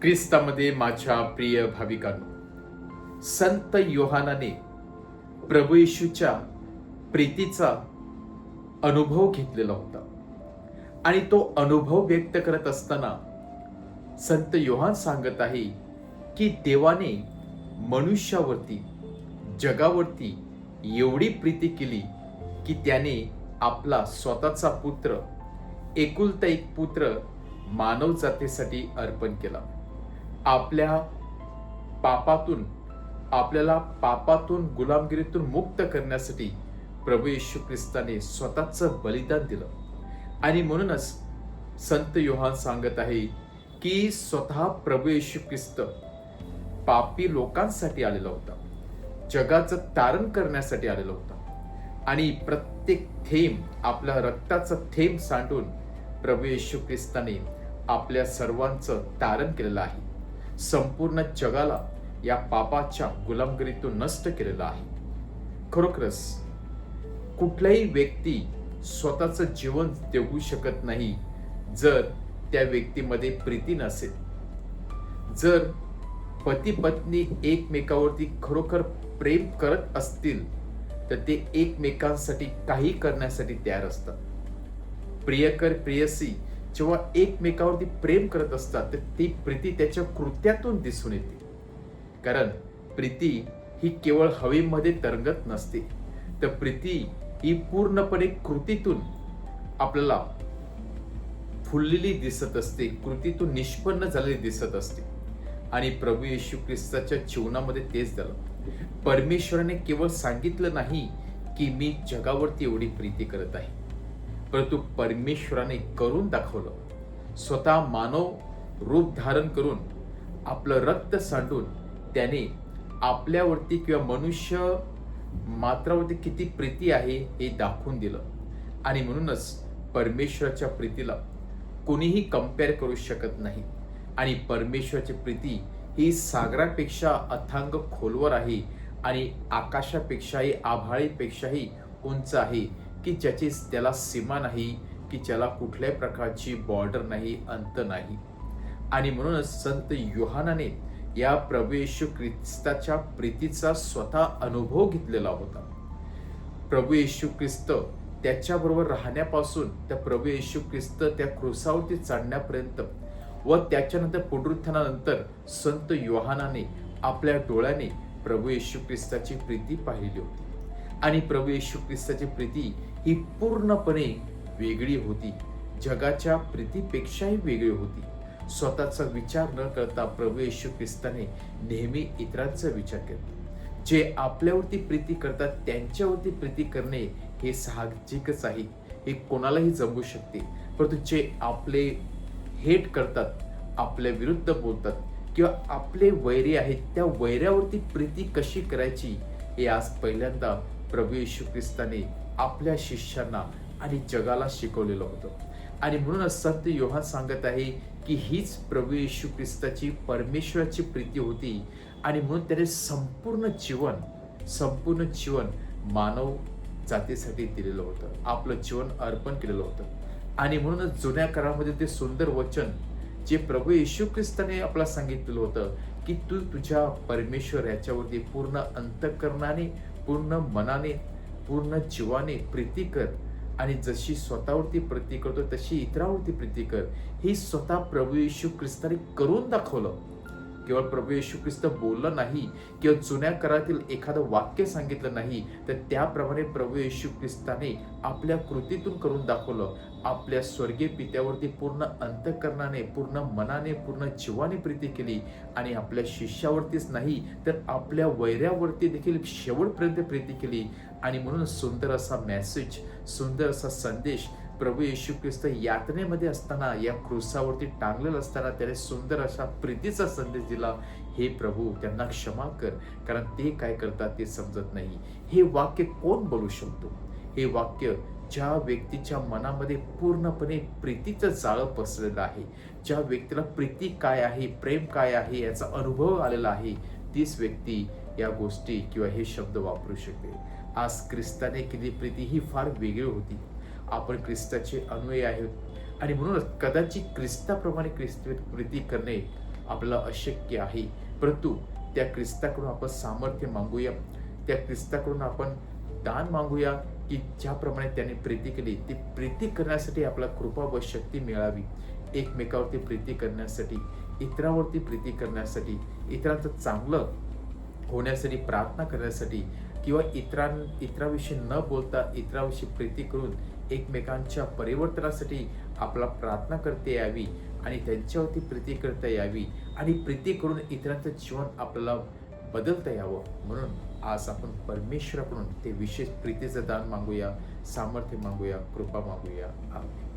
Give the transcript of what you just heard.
ख्रिस्तामध्ये माझ्या प्रिय भाविकांनो, संत योहानाने प्रभू येशूच्या प्रीतीचा अनुभव घेतलेला होता आणि तो अनुभव व्यक्त करत असताना संत योहान सांगत आहे की देवाने मनुष्यावरती, जगावरती एवढी प्रीती केली की त्याने आपला स्वतःचा पुत्र, एकुलता एक पुत्र मानव जातीसाठी अर्पण केला. आपल्याला पापातून, गुलामगिरीतून मुक्त करण्यासाठी प्रभू येशू ख्रिस्ताने स्वतःचं बलिदान दिलं. आणि म्हणूनच संत योहान सांगत आहे की स्वतः प्रभू येशू ख्रिस्त पापी लोकांसाठी आलेला होता, जगाचं तारण करण्यासाठी आलेला होता आणि प्रत्येक थेंब, आपल्या रक्ताचा थेंब सांडून प्रभू येशू ख्रिस्ताने आपल्या सर्वांचं तारण केलेलं आहे. संपूर्ण जगाला या पापाच्या गुलामगिरीतून नष्ट केलेलं आहे. खरोखरच कुठलाही व्यक्ती स्वतःचं जीवन देऊ शकत नाही जर त्या व्यक्तीमध्ये प्रीती नसेल. जर पती पत्नी एकमेकावरती खरोखर प्रेम करत असतील तर ते एकमेकांसाठी काही करण्यासाठी तयार असतात. प्रियकर प्रेयसी जेव्हा एकमेकावरती प्रेम करत असतात तर ती प्रीती त्याच्या कृत्यातून दिसून येते. कारण प्रीती ही केवळ हवेमध्ये तरंगत नसते, तर प्रीती ही पूर्णपणे कृतीतून आपल्याला फुललेली दिसत असते, कृतीतून निष्पन्न झालेली दिसत असते. आणि प्रभू येशू ख्रिस्ताच्या जीवनामध्ये तेच झालं. परमेश्वराने केवळ सांगितलं नाही की मी जगावरती एवढी प्रीती करत आहे, परंतु परमेश्वराने करून दाखवलं. स्वतः मानव रूप धारण करून आपलं रक्त सांडून त्याने आपल्यावरती किंवा मनुष्य मात्रावरती किती प्रीती आहे हे दाखवून दिलं. आणि म्हणूनच परमेश्वराच्या प्रीतीला कोणीही कंपेअर करू शकत नाही. आणि परमेश्वराची प्रीती ही सागरापेक्षा अथांग खोलवर आहे आणि आकाशापेक्षाही, आभाळीपेक्षाही उंच आहे, की ज्याची त्याला सीमा नाही, की ज्याला कुठल्याही प्रकारची बॉर्डर नाही, अंत नाही. आणि म्हणूनच संत योहानाने या प्रभू येशू ख्रिस्ताच्या प्रीतीचा स्वतः अनुभव घेतलेला होता. प्रभू येशू ख्रिस्त त्याच्याबरोबर राहण्यापासून, त्या प्रभू येशू ख्रिस्त त्या क्रूसावरती चढण्यापर्यंत व त्याच्यानंतर पुनरुत्थानानंतर संत योहानाने आपल्या डोळ्याने प्रभू येशू ख्रिस्ताची प्रीती पाहिली होती. आणि प्रभू येशू ख्रिस्ताची प्रीती ही पूर्णपणे वेगळी होती, जगाच्या प्रीतीपेक्षाही वेगळी होती. स्वतःचा विचार न करता प्रभू येशू ख्रिस्ताने नेहमी इतरांचा विचार केला. जे आपल्यावरती प्रीती करतात त्यांच्यावरती प्रीती करणे हे साहजिकच आहे, हे कोणालाही जमू शकते. परंतु जे आपले हेट करतात, आपल्या विरुद्ध बोलतात किंवा आपले वैरी आहेत, त्या वैऱ्यावरती प्रीती कशी करायची हे आज पहिल्यांदा प्रभू येशू ख्रिस्ताने आपल्या शिष्यांना आणि जगाला शिकवलेलं होतं. आणि म्हणूनच संत योहान सांगत आहे की हीच प्रभू येशू ख्रिस्ताची, परमेश्वराची प्रीती होती. आणि म्हणून त्याने संपूर्ण जीवन मानव जातीसाठी दिलेलं होतं, आपलं जीवन अर्पण केलेलं होतं. आणि म्हणूनच जुन्या काळामध्ये ते सुंदर वचन जे प्रभू येशू ख्रिस्ताने आपल्याला सांगितलेलं होतं की तू तुझ्या परमेश्वर याच्यावरती पूर्ण अंतःकरणाने, पूर्ण मनाने, पूर्ण जीवाने प्रीती कर आणि जशी स्वतःवरती प्रीती करतो तशी इतरांवरती प्रीती कर. ही स्वतः प्रभू येशू ख्रिस्ताने करून दाखवलं. केवळ प्रभू येशू ख्रिस्त बोललं नाही किंवा जुन्या काळातील एखादं वाक्य सांगितलं नाही, तर त्याप्रमाणे प्रभू येशू ख्रिस्ताने आपल्या कृतीतून करून दाखवलं. आपल्या स्वर्गीय पित्यावरती पूर्ण अंतःकरणाने, पूर्ण मनाने, पूर्ण जीवाने प्रीती केली. आणि आपल्या शिष्यावरतीच नाही तर आपल्या वैऱ्यावरती देखील शेवटपर्यंत प्रीती केली. आणि म्हणून सुंदर असा मेसेज, सुंदर असा संदेश प्रभू येशू ख्रिस्त यातनेमध्ये असताना, या क्रूसावरती टांगलेला असताना त्याने सुंदर असा प्रीतीचा संदेश दिला. हे प्रभू, त्यांना क्षमा कर, कारण ते काय करतात ते समजत नाही. हे वाक्य कोण बोलू शकतो? हे वाक्य ज्या व्यक्तीच्या मनामध्ये पूर्णपणे प्रीतीचं जाळं पसरलेलं आहे, ज्या व्यक्तीला प्रीती काय आहे, प्रेम काय आहे याचा अनुभव आलेला आहे, तीच व्यक्ती या गोष्टी किंवा हे शब्द वापरू शकते. आज ख्रिस्ताने केली प्रीती ही फार वेगळी होती. आपण ख्रिस्ताचे अनुयायी आहोत आणि म्हणूनच कदाचित ख्रिस्ताप्रमाणे ख्रिस्त प्रीती करणे आपल्याला अशक्य आहे, परंतु त्या ख्रिस्ताकडून आपण सामर्थ्य मागूया, त्या ख्रिस्ताकडून आपण दान मागूया, की ज्याप्रमाणे त्याने प्रीती केली ती प्रीती करण्यासाठी आपल्याला कृपा व शक्ती मिळावी, एकमेकावरती प्रीती करण्यासाठी, इतरांवरती प्रीती करण्यासाठी, इतरांचं चांगलं होण्यासाठी प्रार्थना करण्यासाठी, किंवा इतरांविषयी न बोलता इतरांविषयी प्रीती करून एकमेकांच्या परिवर्तनासाठी आपला प्रार्थना करता यावी आणि त्यांच्यावरती प्रीती करता यावी आणि प्रीती करून इतरांचं जीवन आपल्याला बदलता यावं. म्हणून आज आपण परमेश्वराकडून ते विशेष प्रीतीचं दान मागूया, सामर्थ्य मागूया, कृपा मागूया. आमेन.